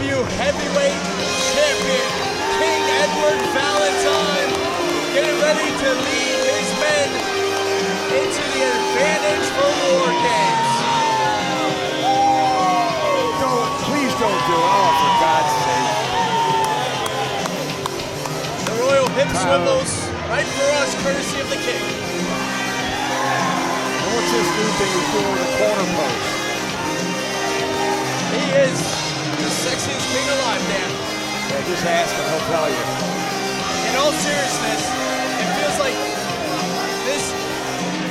CCW Heavyweight Champion, King Edward Valentine, getting ready to lead his men into the Advantage for War Games. Please don't do it. Oh, for God's sake. The Royal Hip Swivels, right for us, courtesy of the King. And what's this new thing he's doing with the corner post? He is the sexiest king alive, Dan. Yeah, just ask him, he'll tell you. In all seriousness, it feels like this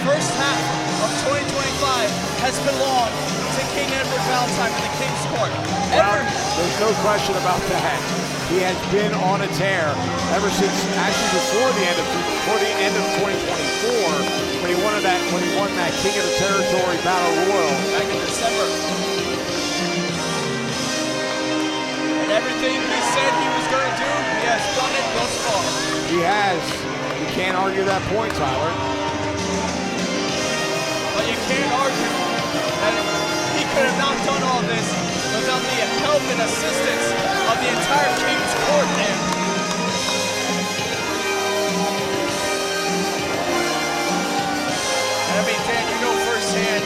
first half of 2025 has belonged to King Edward Valentine in the King's Court. There's no question about that. He has been on a tear ever since, actually before the end of 2024, when he won that King of the Territory Battle Royal back in December. And everything he said he was going to do, he has done it thus far. He has. You can't argue that point, Tyler. But you can't argue that he could have not done all this without the help and assistance of the entire King's Court, man. And I mean, Dan, you know firsthand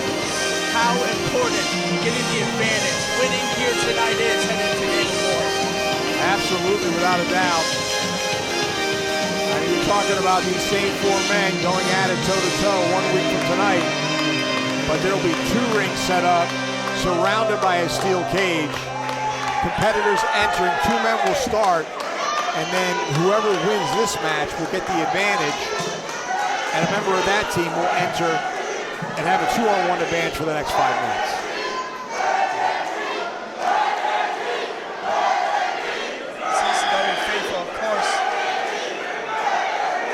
how important getting the advantage, winning here tonight is heading to Game 4. Absolutely, without a doubt. And you're talking about these same four men going at it toe-to-toe 1 week from tonight. But there'll be 2 rings set up, surrounded by a steel cage. Competitors entering, 2 men will start, and then whoever wins this match will get the advantage, and a member of that team will enter and have a 2-on-1 advantage for the next 5 minutes. CCW faithful, of course,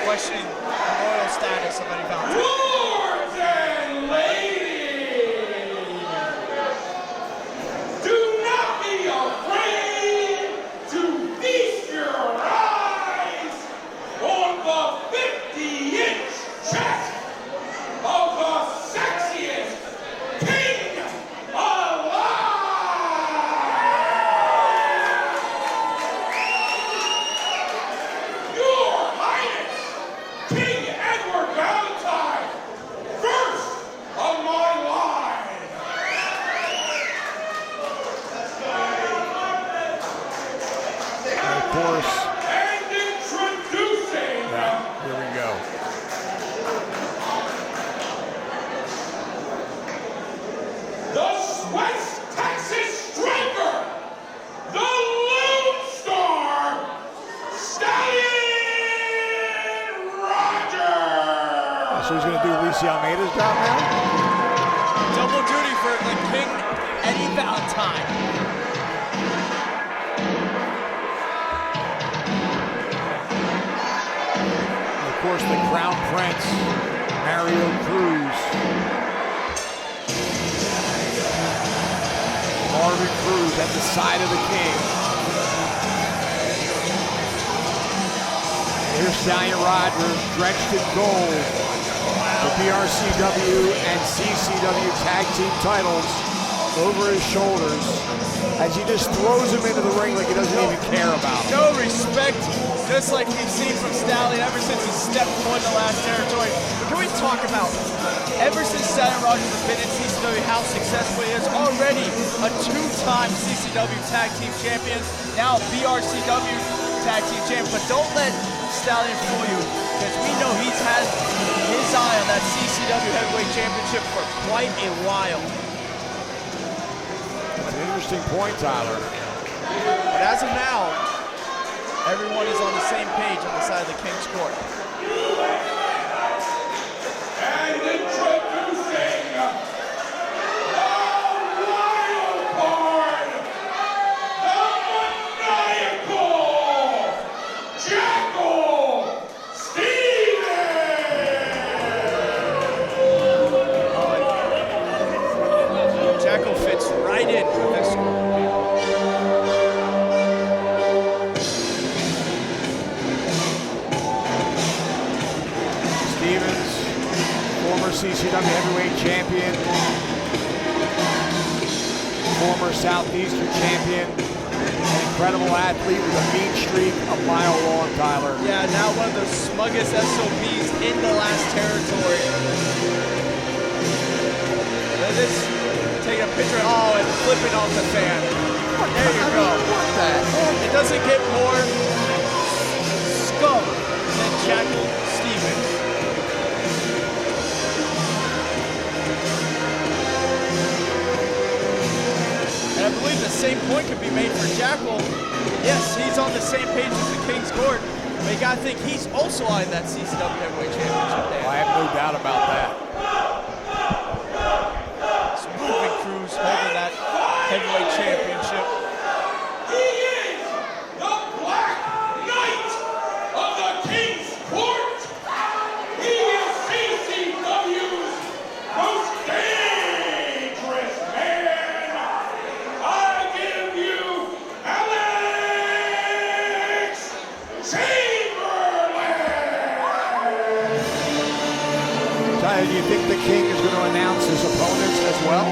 questioning the royal status of Eddie Valentine. Almeida's job now? Double duty for the King, Eddie Valentine. And of course, the Crown Prince, Mario Cruz. Marvin Cruz at the side of the King. Here's Stallion Rogers, drenched in gold. The BRCW and CCW tag team titles over his shoulders as he just throws him into the ring like he doesn't even care about him. No respect, just like we've seen from Stallion ever since he stepped foot in the last territory. But can we talk about, ever since Stallion Rogers has been in CCW, how successful he is? Already a 2-time CCW tag team champion, now BRCW tag team champion. But don't let Stallion fool you, because we know he's had his eye on that CCW Heavyweight Championship for quite a while. That's an interesting point, Tyler. But as of now, everyone is on the same page on the side of the King's Court. And introducing the wild card, the maniacal Jackal, Jackal fits right in with this one. Former CCW Heavyweight Champion, former Southeastern Champion, An incredible athlete with a mean streak a mile long, Tyler. Yeah, now one of the smuggest SOBs in the last territory. This taking a picture, and flipping off the fan. There you go. What the heck? It doesn't get more scum than Jackal Stevens. And I believe the same point can be made for Jackal. Yes, he's on the same page as the King's Court, but you gotta think he's also eyeing that CCW Heavyweight Championship there. I have no doubt about that. Moving Cruz holding that Heavyweight Championship. He is the Black Knight of the King's Court. He is CCW's most dangerous man. I give you Alex Chamberlain. Tyler, do you think the King is going to announce his opponents as well?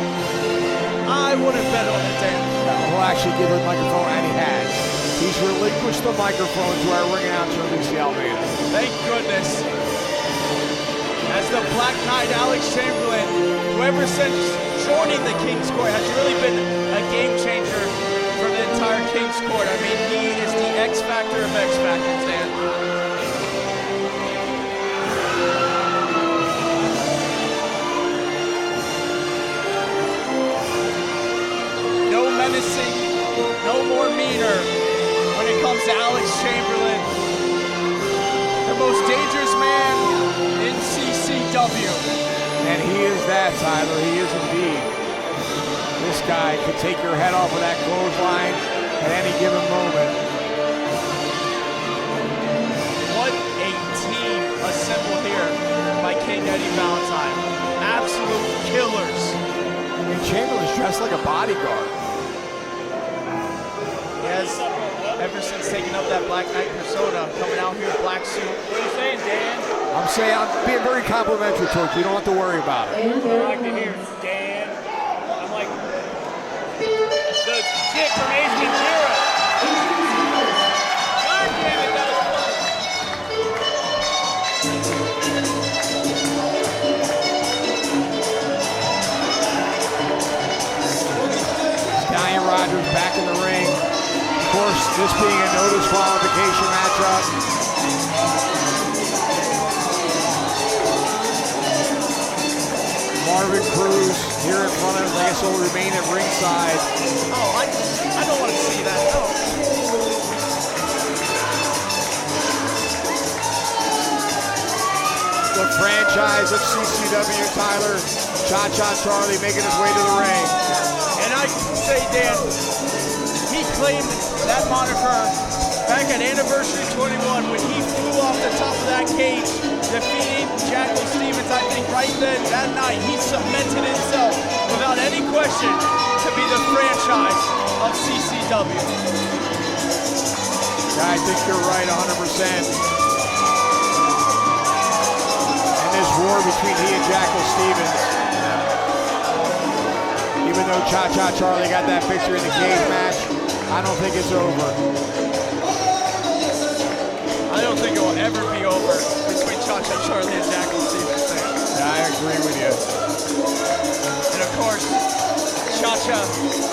I wouldn't bet on it, Dan. No, he'll actually give the microphone, and he has. He's relinquished the microphone to our ring announcer, Lucy Almeida. Thank goodness. As the Black Knight, Alex Chamberlain, whoever since joining the King's Court has really been a game changer for the entire King's Court. I mean, he is the X Factor of X Factors, Dan. No menacing, no more meaner when it comes to Alex Chamberlain. The most dangerous man in CCW. And he is that, Tyler. He is indeed. This guy could take your head off of that clothesline at any given moment. What a team assembled here by King Eddie Valentine. Absolute killers. I mean, Chamberlain's dressed like a bodyguard. He has, ever since taking up that Black Knight persona, coming out here, black suit. What are you saying, Dan? I'm saying I'm being very complimentary towards you. You don't have to worry about it. I like to hear Dan. I'm like the kid from Ace Ventura. God damn it, that was close. Stallion Rogers back in the ring. Of course, this being a no disqualification matchup. Marvin Cruz here in front of him. I guess he'll remain at ringside. Oh, I don't want to see that. No. The franchise of CCW, Tyler. Cha-Cha Charlie making his way to the ring. And I say, Dan, he claimed that moniker back at Anniversary 21 when he flew off the top of that cage, defeating Jackal Stevens. I think right then, that night, he cemented himself without any question to be the franchise of CCW. I think you're right 100%. And this war between he and Jackal Stevens, even though Cha-Cha Charlie got that victory in the cage match, I don't think it's over. I don't think it will ever be over between Cha-Cha Charlie and Jackal Stevens. Yeah, I agree with you. And of course, Cha-Cha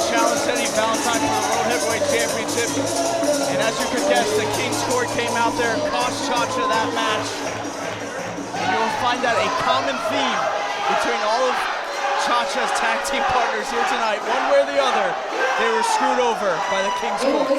challenged Eddie Valentine for the World Heavyweight Championship. And as you could guess, the King's Court came out there and cost Cha-Cha that match. And you will find that a common theme between all of Cha-Cha's tag team partners here tonight. One way or the other, they were screwed over by the King's Court.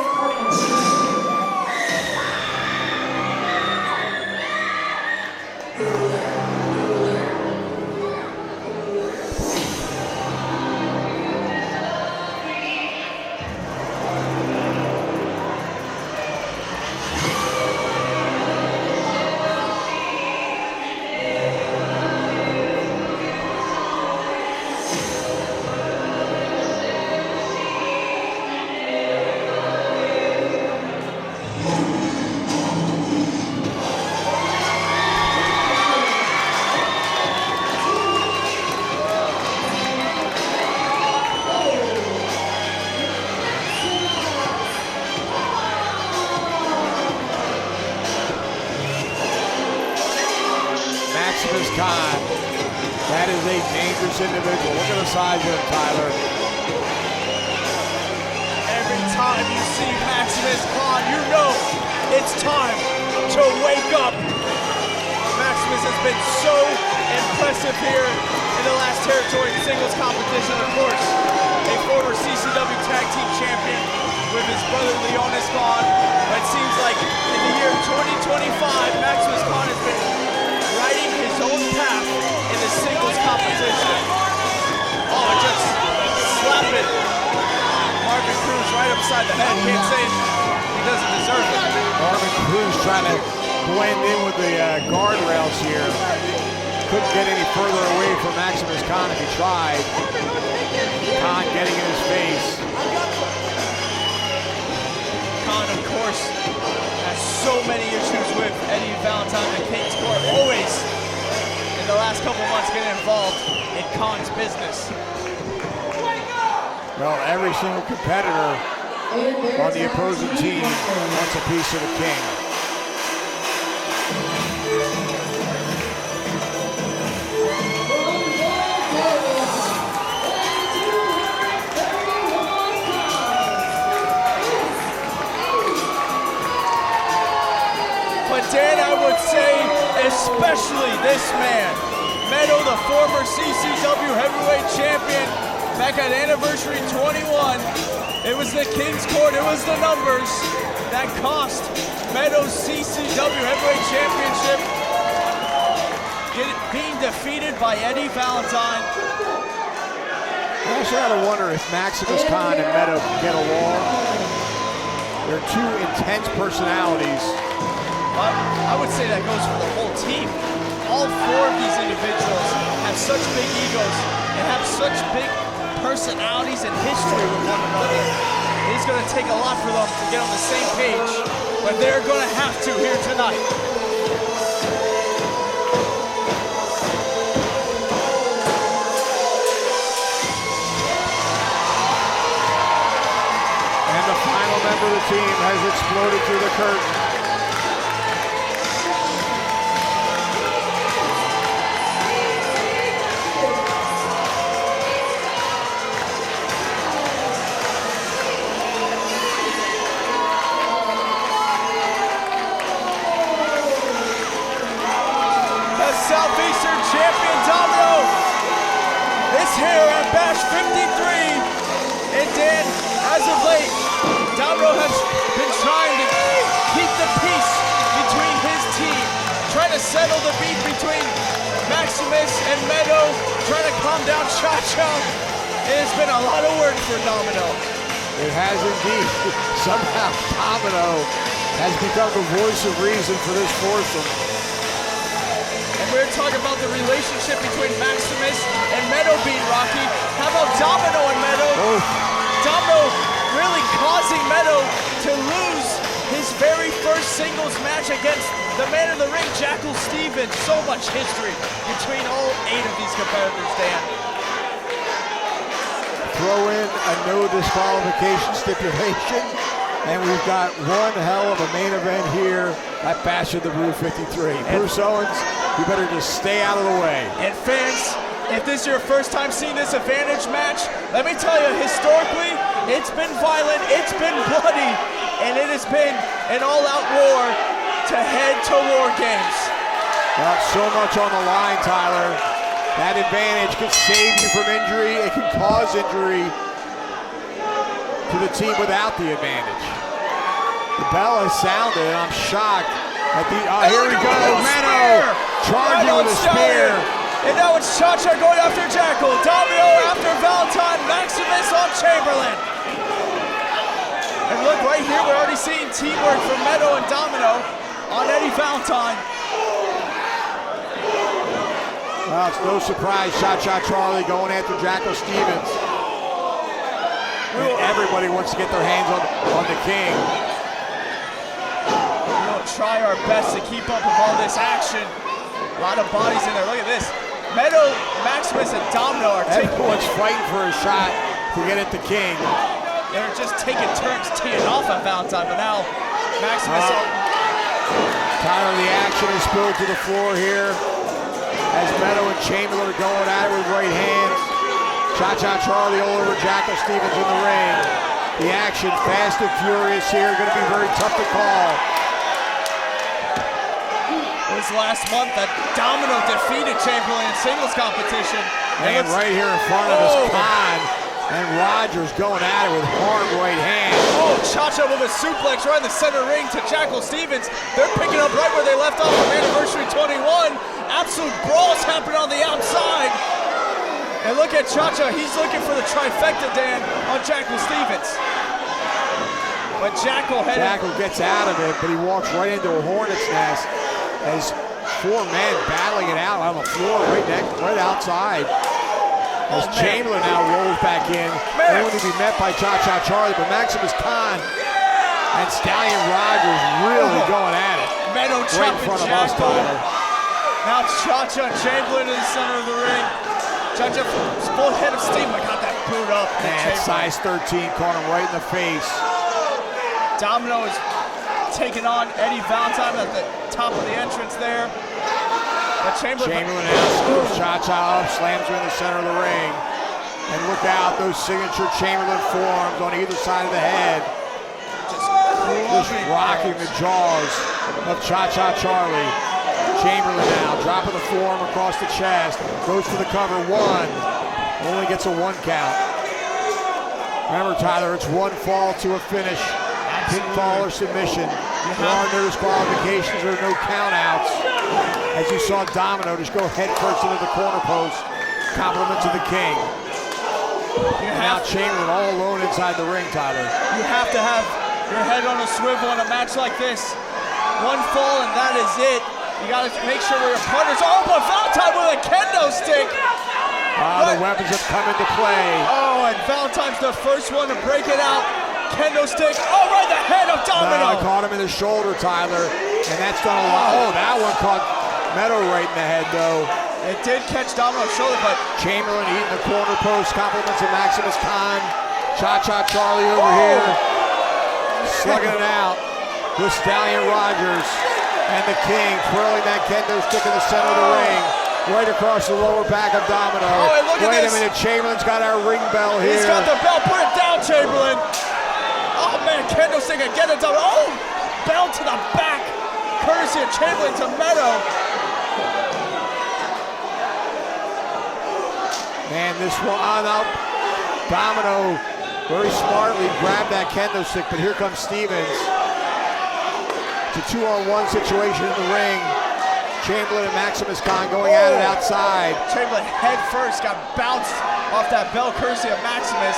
Maximus Khan. That is a dangerous individual. Look at the size of him, Tyler. Every time you see Maximus Khan, you know it's time to wake up. Maximus has been so impressive here in the last territory singles competition. Of course, a former CCW Tag Team Champion with his brother Leonis Khan. But it seems like in the year 2025, Maximus Khan has been riding his own path in the singles competition. Oh, just slapping Marvin Cruz right upside the head. Can't say he doesn't deserve it. Marvin Cruz trying to blend in with the guardrails here. Couldn't get any further away from Maximus Khan if he tried. Khan getting in his face. Khan, of course, has so many issues with Eddie Valentine and King's Court. Always, in the last couple months, getting involved in Khan's business. Well, every single competitor on the opposing team wants a piece of the king. But Dan, I would say, especially this man, Meto, the former CCW Heavyweight Champion, back at Anniversary 21. It was the King's Court, it was the numbers that cost Meto's CCW Heavyweight Championship, being defeated by Eddie Valentine. I also gotta wonder if Maximus Khan and Meto get along. They're two intense personalities. I would say that goes for the whole team. All four of these individuals have such big egos and have such big personalities and history with one another. It's going to take a lot for them to get on the same page, but they're going to have to here tonight. And the final member of the team has exploded through the curtain. Southeastern Champion Domino is here at Bash 53. And Dan, as of late, Domino has been trying to keep the peace between his team, trying to settle the beef between Maximus and Meto, trying to calm down Cha-Cha. It has been a lot of work for Domino. It has indeed. Somehow Domino has become the voice of reason for this foursome. We're talking about the relationship between Maximus and Meto being rocky. How about Domino and Meto? Oh. Domino really causing Meto to lose his very first singles match against the man in the ring, Jackal Stevens. So much history between all 8 of these competitors, Dan. Throw in a no disqualification stipulation, and we've got one hell of a main event here at Bash of the Brew 53. Bruce Owens, you better just stay out of the way. And fans, if this is your first time seeing this Advantage match, let me tell you, historically, it's been violent, it's been bloody, and it has been an all-out war to head to War Games. Not so much on the line, Tyler. That Advantage can save you from injury. It can cause injury to the team without the Advantage. The bell has sounded, and I'm shocked. Here we go, Meto charging with a spear. And now it's Cha-Cha going after Jackal. Domino after Valentine. Maximus on Chamberlain. And look right here, we're already seeing teamwork from Meto and Domino on Eddie Valentine. Well, it's no surprise, Cha-Cha Charlie going after Jackal Stevens. And everybody wants to get their hands on the king. Try our best to keep up with all this action. A lot of bodies in there. Look at this. Meto, Maximus, and Domino are everyone's fighting for a shot to get at the king. They're just taking turns teeing off on Valentine, but now Maximus. Tyler, the action is spilled to the floor here. as Meto and Chamberlain are going at it with right hands. Cha-Cha Charlie all over Jackal Stevens in the ring. The action, fast and furious here, going to be very tough to call. It was last month that Domino defeated Chamberlain in singles competition. And right here in front of us, Khan and Rogers going at it with hard right hands. Oh, Cha-Cha with a suplex right in the center ring to Jackal Stevens. They're picking up right where they left off from Anniversary 21. Absolute brawls happening on the outside. And look at Cha-Cha, he's looking for the trifecta, Dan, on Jackal Stevens. But Jackal gets out of it, but he walks right into a hornet's nest as four men battling it out on the floor right outside. As Chamberlain now rolls back in, only to be met by Cha-Cha Charlie, but Maximus Khan and Stallion Rogers really going at it. Meto right in front of us, Tyler. Now Cha-Cha and Chamberlain in the center of the ring. Cha-Cha full head of steam, but got that boot up. Man, size 13 caught him right in the face. Domino is taking on Eddie Valentine at the top of the entrance there. But Chamberlain now scoops Cha-Cha up, slams her in the center of the ring. And look out, those signature Chamberlain forearms on either side of the head. Just rocking the jaws of Cha-Cha Charlie. Chamberlain now dropping the forearm across the chest. Goes for the cover, one. Only gets a 1 count. Remember, Tyler, it's 1 fall to a finish. Pinfall or submission. There are no disqualifications or no countouts. As you saw Domino just go head first into the corner post. Compliment to the king. And now Chamberlain all alone inside the ring, Tyler. You have to have your head on a swivel in a match like this. 1 fall and that is it. You gotta make sure where your partners are. Oh, but Valentine with a kendo stick. The weapons have come into play. Oh, and Valentine's the first one to break it out. Kendo stick. Oh, right in the head of Domino. Caught him in the shoulder, Tyler. And that's done a lot. Oh, that one caught Meto right in the head, though. It did catch Domino's shoulder, but Chamberlain eating the corner post. Compliments of Maximus Khan. Cha-Cha Charlie over here. Slugging it out with Stallion Rogers. And the king twirling that kendo stick in the center of the ring. Right across the lower back of Domino. Oh, and look at this. Wait a minute, Chamberlain's got our ring bell here. He's got the bell. Put it down, Chamberlain. Oh, man, kendo stick again. Oh, bell to the back. Courtesy of Chamberlain to Meto. Man, this one up. Domino very smartly grabbed that kendo stick, but here comes Stevens. It's a 2-on-1 situation in the ring. Chamberlain and Maximus Khan going at it outside. Chamberlain head first got bounced off that bell courtesy of Maximus.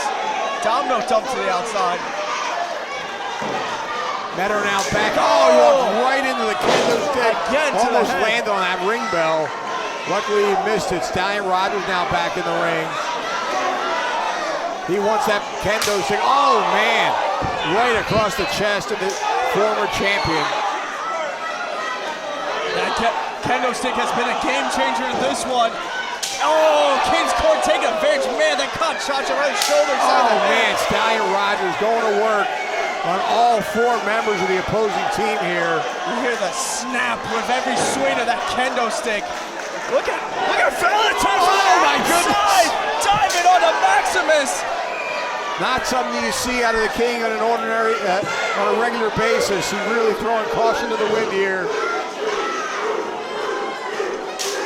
Domino dumped to the outside. Meto now back. Oh, he walked right into the kendo stick. Again to almost the head. landed on that ring bell. Luckily he missed it. Stallion Rogers now back in the ring. He wants that kendo stick. Oh man, right across the chest of the former champion. That kendo stick has been a game changer in this one. Oh, King's Court taking advantage. Man, that caught Cha-Cha right in the shoulder. Oh man, Stallion Rogers going to work on all 4 members of the opposing team here. You hear the snap with every swing of that kendo stick. Look at Valentine. Oh my goodness! Diving on to Maximus. Not something you see out of the king on an ordinary, on a regular basis. He's really throwing caution to the wind here.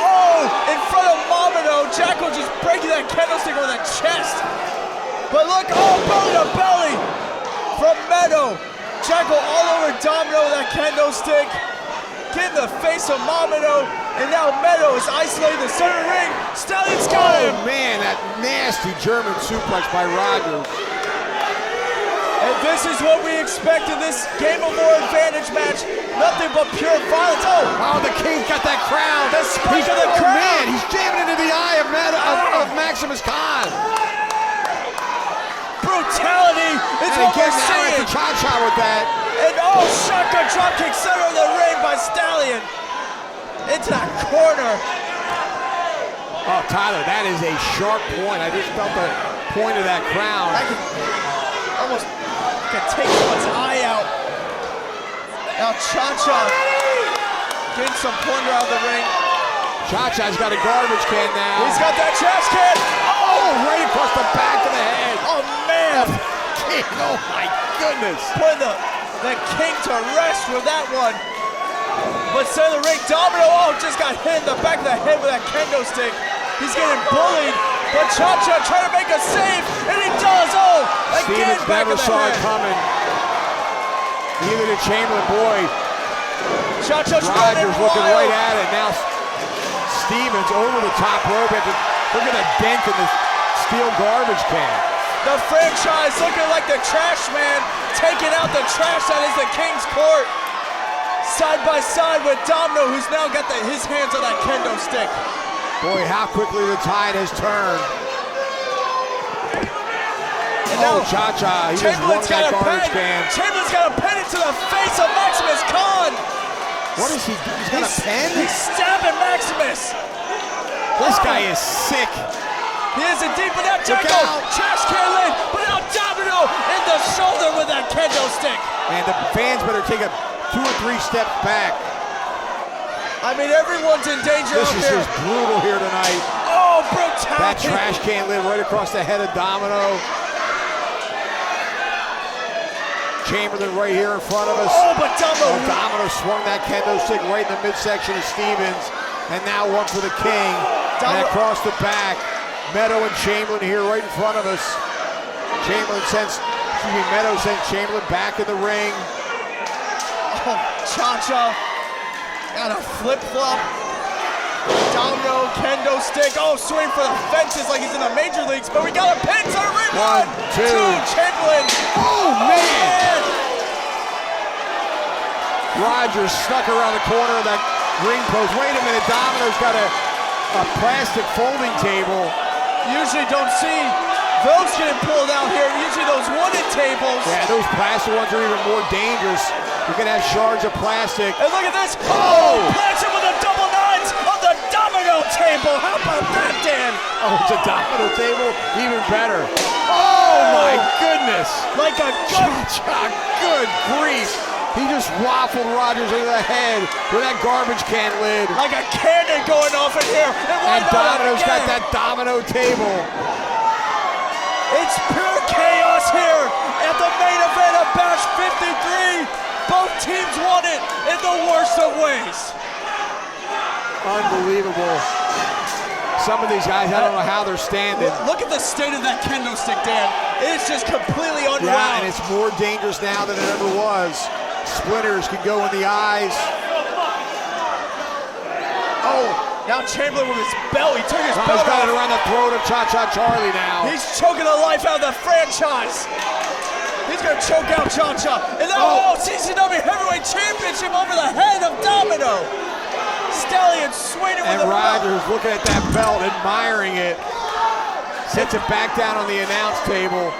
Oh, in front of Domino. Jackal just breaking that kendo stick over the chest. But look, oh, belly to belly from Meto. Jackal all over Domino with that kendo stick. Get in the face of Domino. And now Meto is isolating the center ring. Stallion's got him. Oh man, that nasty German suplex by Rogers. And this is what we expect in this Game of War Advantage match. Nothing but pure violence. Oh, the King's got that crown. The spike of the crown. Man, he's jamming into the eye of of Maximus Khan. Brutality is what we're seeing. Cha-Cha with that. And oh, shotgun dropkick center of the ring by Stallion. Into that corner. Oh, Tyler, that is a sharp point. I just felt the point of that crown. I could almost take someone's eye out. Now Cha-Cha getting some pointer out of the ring. Cha-Cha's got a garbage can now. He's got that trash can. Oh, right across the back of the head. Oh, man. King, oh my goodness. Put the King to rest with that one. But center of the ring, Domino, just got hit in the back of the head with that kendo stick. He's getting bullied, but Cha-Cha trying to make a save, and he does. Again, Stevens back never of the saw head. it coming. Neither did Chamberlain. Boy, Cha-Cha's Rogers running looking wild. right at it. Now Stevens over the top rope. Look at that dent in the steel garbage can. The franchise looking like the trash man, taking out the trash that is the King's Court. Side by side with Domino, who's now got his hands on that kendo stick. Boy, how quickly the tide has turned. And now Cha-Cha, he just won that garbage can. Chamberlain's got a pen into the face of Maximus Khan. What is he doing? He's got a pen? He's stabbing Maximus. This guy is sick. He is indeed, but now Jackal, trash can lid, but now Domino in the shoulder with that kendo stick. And the fans better take 2 or 3 steps back. I mean, everyone's in danger This up is here. just brutal here tonight. Oh, brutality. That trash can lid right across the head of Domino. Chamberlain right here in front of us. Oh, but Domino swung that kendo stick right in the midsection of Stevens. And now one for the King. And across the back. Meto and Chamberlain here right in front of us. Meto sends Chamberlain back in the ring. Oh, Cha-Cha got a flip-flop. Domino, kendo stick. Oh, swing for the fences like he's in the major leagues, but we got a pin to the ring. 1, 2. Chamberlain. Oh, man. Rogers snuck around the corner of that ring post. Wait a minute, Domino's got a plastic folding table. Usually don't see those getting pulled out here. Usually those wooden tables. Yeah, those plastic ones are even more dangerous. You can have shards of plastic. And look at this. Oh! Plants him with the double nines on the Domino table. How about that, Dan? Oh, it's a Domino table? Even better. Oh, my goodness. Like a Cha-Cha, good grief. He just waffled Rogers over the head with that garbage can lid. like a cannon going off in here. And Domino's got that Domino table. It's pure chaos here at the main event of Bash 53. Both teams won it in the worst of ways. Unbelievable. Some of these guys, I don't know how they're standing. Look at the state of that kendo stick, Dan. It's just completely unwound. Yeah, and it's more dangerous now than it ever was. Splinters can go in the eyes. Oh, now Chamberlain with his belt. He took his He's belt got it off. around the throat of Cha-Cha Charlie now. He's choking the life out of the franchise. He's going to choke out Cha-Cha. And now, CCW Heavyweight Championship over the head of Domino. Stallion swinging with And the Rogers belt. looking at that belt, admiring it. Sets it back down on the announce table.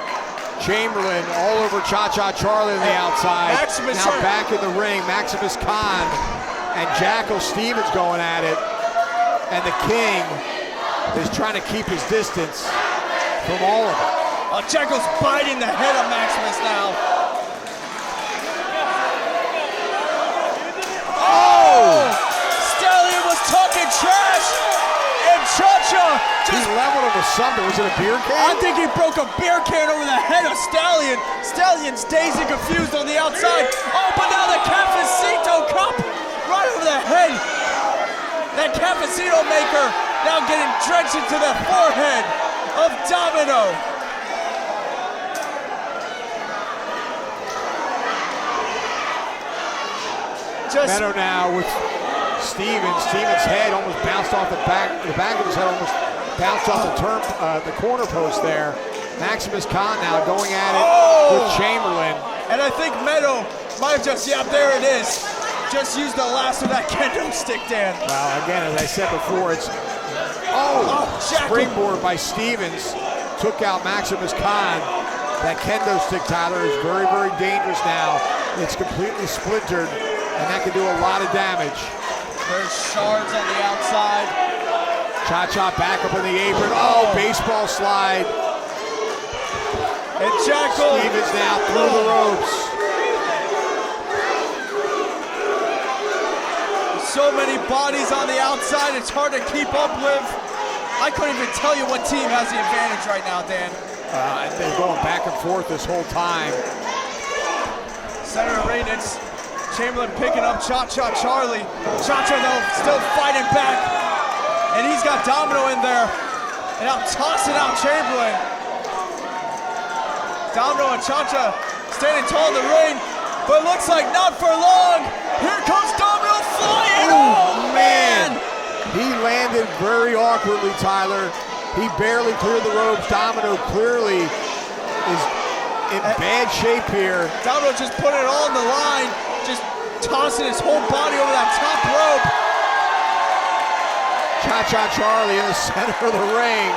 Chamberlain all over Cha-Cha Charlie on the outside. Maximus now back in the ring, Maximus Khan and Jackal Stevens going at it. And the King is trying to keep his distance from all of it. Jackal's biting the head of Maximus now. Oh! Stallion was talking trash, and Cha-Cha just leveled him with something. Was it a beer can? I think he broke a beer can over the head of Stallion. Stallion's dazed and confused on the outside. Oh, but now the Cafecito cup right over the head. That Cafecito maker now getting drenched into the forehead of Domino. Meto now with Stevens. Stevens' head almost bounced off the back of his head almost bounced off the corner post there. Maximus Khan now going at it with Chamberlain. And I think Meto might have just, there it is. Just used the last of that kendo stick, Dan. Well, again, as I said before, it's springboard by Stevens. Took out Maximus Khan. That kendo stick, Tyler, is very, very dangerous now. It's completely splintered, and that can do a lot of damage. There's shards on the outside. Cha-Cha back up on the apron. Oh, baseball slide. And Jackal. Stevens now through the ropes. So many bodies on the outside, it's hard to keep up with. I couldn't even tell you what team has the advantage right now, Dan. They're going back and forth this whole time. Center of ring, it's Chamberlain picking up Cha-Cha Charlie. Cha-Cha, though, still fighting back. And he's got Domino in there. And now tossing out Chamberlain. Domino and Cha-Cha standing tall in the ring. But looks like not for long. Here comes Domino flying. Oh, man. He landed very awkwardly, Tyler. He barely cleared the ropes. Domino clearly is in bad shape here. Domino just put it all on the line, just tossing his whole body over that top rope. Cha-Cha Charlie in the center of the ring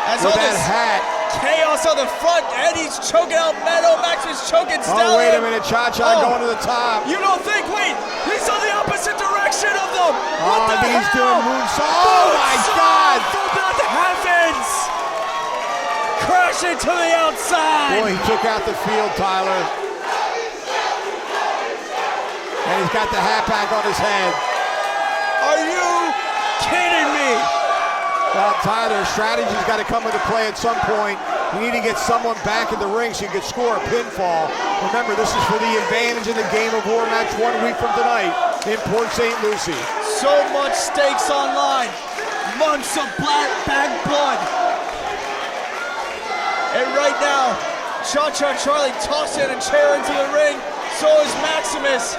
As with all that this hat. chaos on the front, Eddie's choking out Meto, Maximus choking Stallion. Oh, wait a minute, Cha-Cha going to the top. You don't think, wait, he's on the opposite direction of them. What the he's hell? doing moonsault. Oh my God. From that happens. Crashing to the outside. Boy, he took out the field, Tyler. And he's got the hat back on his head. Are you kidding me? Well, Tyler, strategy's got to come into play at some point. You need to get someone back in the ring so you can score a pinfall. Remember, this is for the advantage in the Game of War match 1 week from tonight in Port St. Lucie. So much stakes on line. Months of bad blood. And right now, Cha-Cha Charlie tossing a chair into the ring. So is Maximus.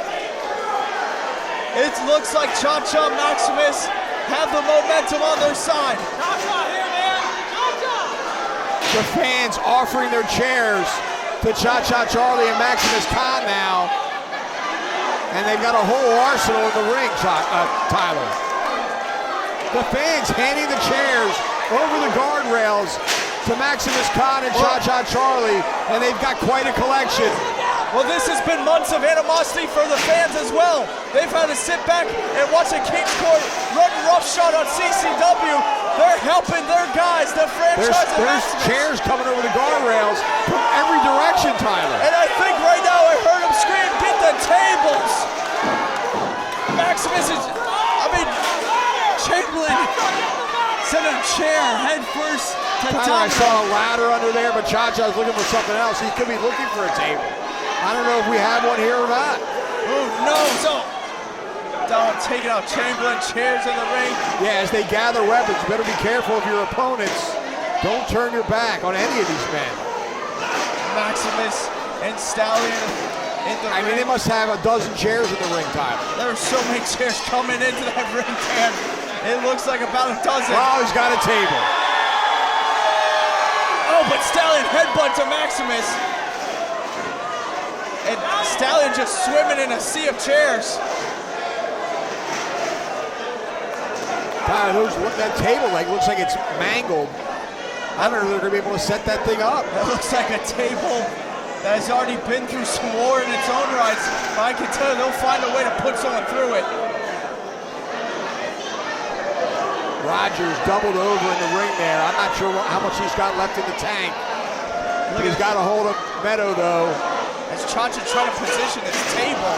It looks like Cha-Cha Maximus have the momentum on their side. Cha-Cha here, man. Cha-Cha. The fans offering their chairs to Cha-Cha Charlie and Maximus Khan now. And they've got a whole arsenal in the ring, Tyler. The fans handing the chairs over the guardrails to Maximus Khan and Cha-Cha Charlie, and they've got quite a collection. Well, this has been months of animosity for the fans as well. They've had to sit back and watch a King's Court run roughshod on CCW. They're helping their guys, the franchise. There's chairs coming over the guardrails from every direction, Tyler. And I think right now I heard him scream, "Get the tables!" Maximus is, Chamberlain sent a chair head first to Tyler, I Domino. saw a ladder under there, but Cha-Cha's looking for something else. He could be looking for a table. I don't know if we have one here or not. Oh no, so Domino taking out Chamberlain, chairs in the ring. Yeah, as they gather weapons, you better be careful of your opponents. Don't turn your back on any of these men. Maximus and Stallion in the ring. They must have a dozen chairs in the ring, Tyler. There's so many chairs coming into that ring, Dan. It looks like about a dozen. Oh, he's got a table. Oh, but Stallion headbutt to Maximus. And Stallion just swimming in a sea of chairs. Tyler, that table looks like it's mangled. I don't know if they're going to be able to set that thing up. It looks like a table that has already been through some war in its own rights. But I can tell you they'll find a way to put someone through it. Rogers doubled over in the ring there. I'm not sure how much he's got left in the tank. He's got a hold of Meto, though. As Cha-Cha trying to position this table.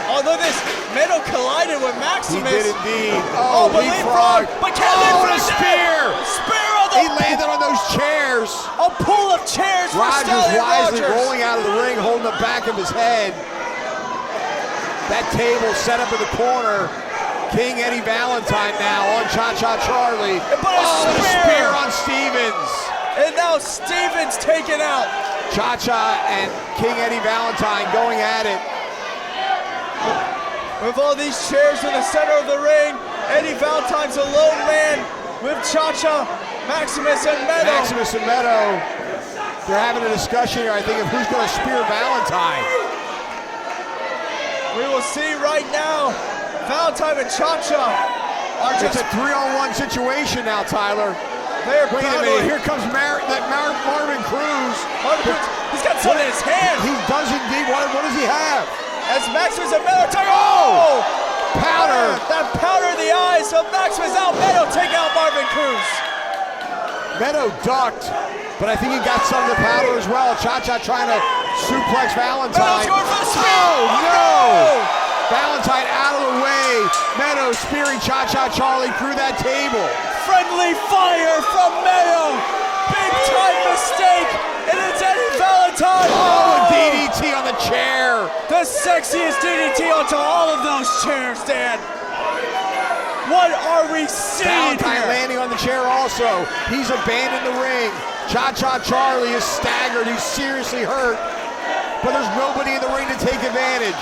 Oh, look at this. Meto collided with Maximus. He did indeed. Oh, but leapfrog. But can't leapfrog. The spear. Spear on the... He landed on those chairs. A pull of chairs for Stallion wisely Rogers. rolling out of the ring, holding the back of his head. That table set up in the corner. King Eddie Valentine now on Cha-Cha Charlie. But a spear on Stevens. And now Stevens taken out. Cha-Cha and King Eddie Valentine going at it. With all these chairs in the center of the ring, Eddie Valentine's a lone man with Cha-Cha, Maximus, and Meto. Maximus and Meto, they're having a discussion here, I think, of who's going to spear Valentine. We will see right now. Valentine and Cha-Cha are just... It's a 3-on-1 situation now, Tyler. They're Wait a minute, here comes Marvin Cruz. He's got something in his hand. He does indeed. What does he have? As Maximus and Meto take... Oh! Powder. That powder in the eyes of Maximus out. Meto take out Marvin Cruz. Meto ducked, but I think he got some of the powder as well. Cha-Cha trying to suplex Valentine. Meto's going for the spear. Oh, no! Valentine out of the way. Meto spearing Cha-Cha Charlie through that table. Friendly fire from Meto. Big time mistake, and it's Eddie Valentine. Oh, a DDT on the chair. The sexiest DDT onto all of those chairs, Dan. What are we seeing Valentine here? landing on the chair also. He's abandoned the ring. Cha-Cha Charlie is staggered. He's seriously hurt. But there's nobody in the ring to take advantage.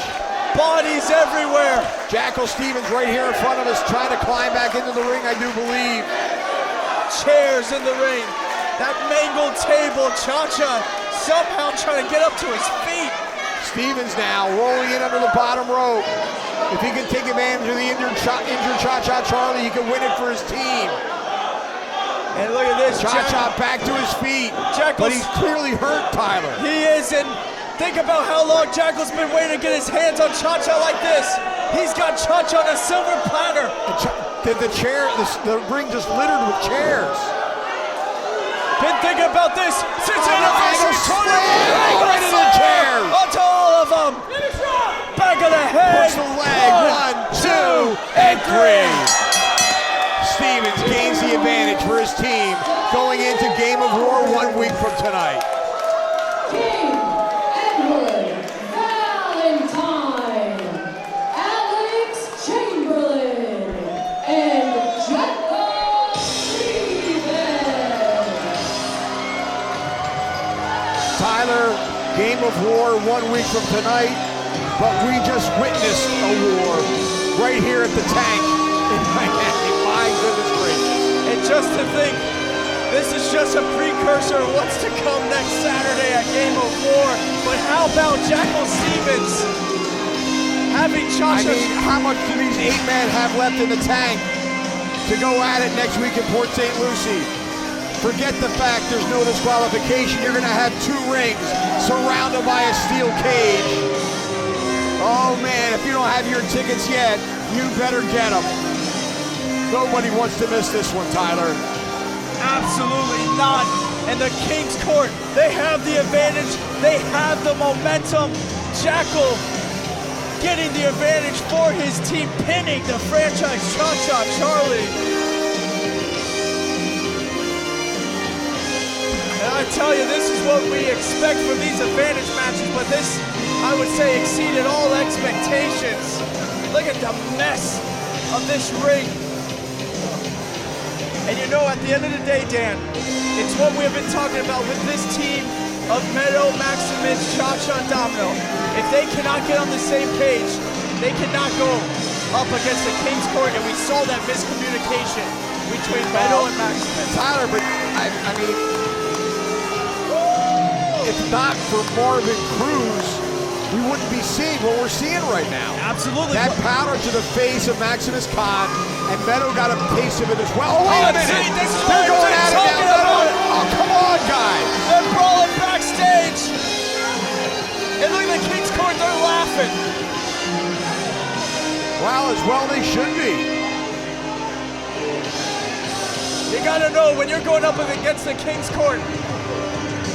Bodies everywhere. Jackal Stevens right here in front of us trying to climb back into the ring, I do believe. Chairs in the ring. That mangled table. Cha-Cha somehow trying to get up to his feet. Stevens now rolling in under the bottom rope. If he can take advantage of the injured Cha-Cha Charlie, he can win it for his team. And look at this. Cha-Cha back to his feet. But he's clearly hurt, Tyler. He is, and think about how long Jackal's been waiting to get his hands on Cha-Cha like this. He's got Cha-Cha on a silver platter. The ring just littered with chairs. Been thinking about this since anniversary right into the chairs. Onto all of them. Back of the head. Push the leg. 1, 2, and 3. Stevens gains the advantage for his team going into Game of War 1 week from tonight. Valentine, Alex Chamberlain, and Jackal Stevens. Tyler, Game of War 1 week from tonight, but we just witnessed a war right here at the tank in Miami. My goodness gracious. And just to think, this is just a precursor of what's to come next Saturday at Game of War. But how about Jackal Stevens having Cha-Cha? I mean, how much do these 8 men have left in the tank to go at it next week in Port St. Lucie? Forget the fact there's no disqualification. You're going to have 2 rings surrounded by a steel cage. Oh man, if you don't have your tickets yet, you better get them. Nobody wants to miss this one, Tyler. Absolutely not. And the King's Court, they have the advantage. They have the momentum. Jackal getting the advantage for his team, pinning the franchise Cha-Cha Charlie. And I tell you, this is what we expect from these advantage matches, but this, I would say, exceeded all expectations. Look at the mess of this ring. And you know, at the end of the day, Dan, it's what we have been talking about with this team of Meto, Maximus, Cha-Cha, and Domino. If they cannot get on the same page, they cannot go up against the King's Court, and we saw that miscommunication between Meto and Maximus. Tyler, but I mean, if not for Marvin Cruz, we wouldn't be seeing what we're seeing right now. Absolutely. That powder to the face of Maximus Khan, and Meto got a taste of it as well. Oh, wait a minute. See, this is They're what going I'm at it talking now. about. Oh, come on, guys. They're brawling backstage. And look at the King's Court, they're laughing. Well, as well they should be. You gotta know, when you're going up against the King's Court,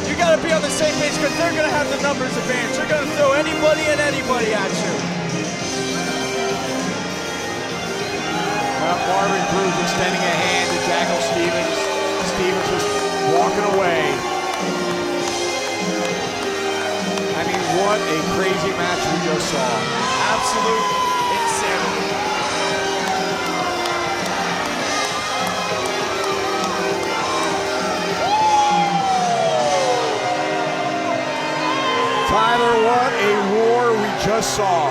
you gotta be on the same page, because they're gonna have the numbers advantage. They're gonna throw anybody and anybody at you. Marvin Cruz extending a hand to Jackal Stevens. Stevens just walking away. I mean, what a crazy match we just saw. Absolute insanity. Tyler, what a war we just saw.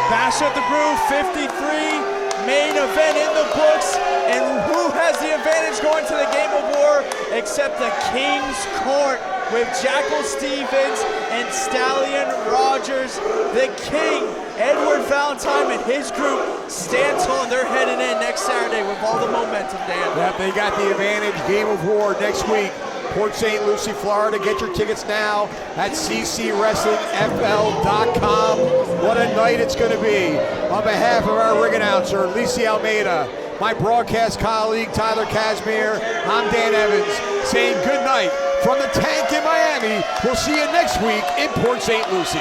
Bash at the Brew 53. Main event in the books, and who has the advantage going to the Game of War except the King's Court with Jackal Stevens and Stallion Rogers. The King, Edward Valentine, and his group stand tall, and they're heading in next Saturday with all the momentum, Dan. Yep, they got the advantage. Game of War next week. Port St. Lucie, Florida. Get your tickets now at ccwrestlingfl.com. What a night it's going to be. On behalf of our ring announcer, Lisi Almeida, my broadcast colleague, Tyler Casimir, I'm Dan Evans, saying good night from the tank in Miami. We'll see you next week in Port St. Lucie.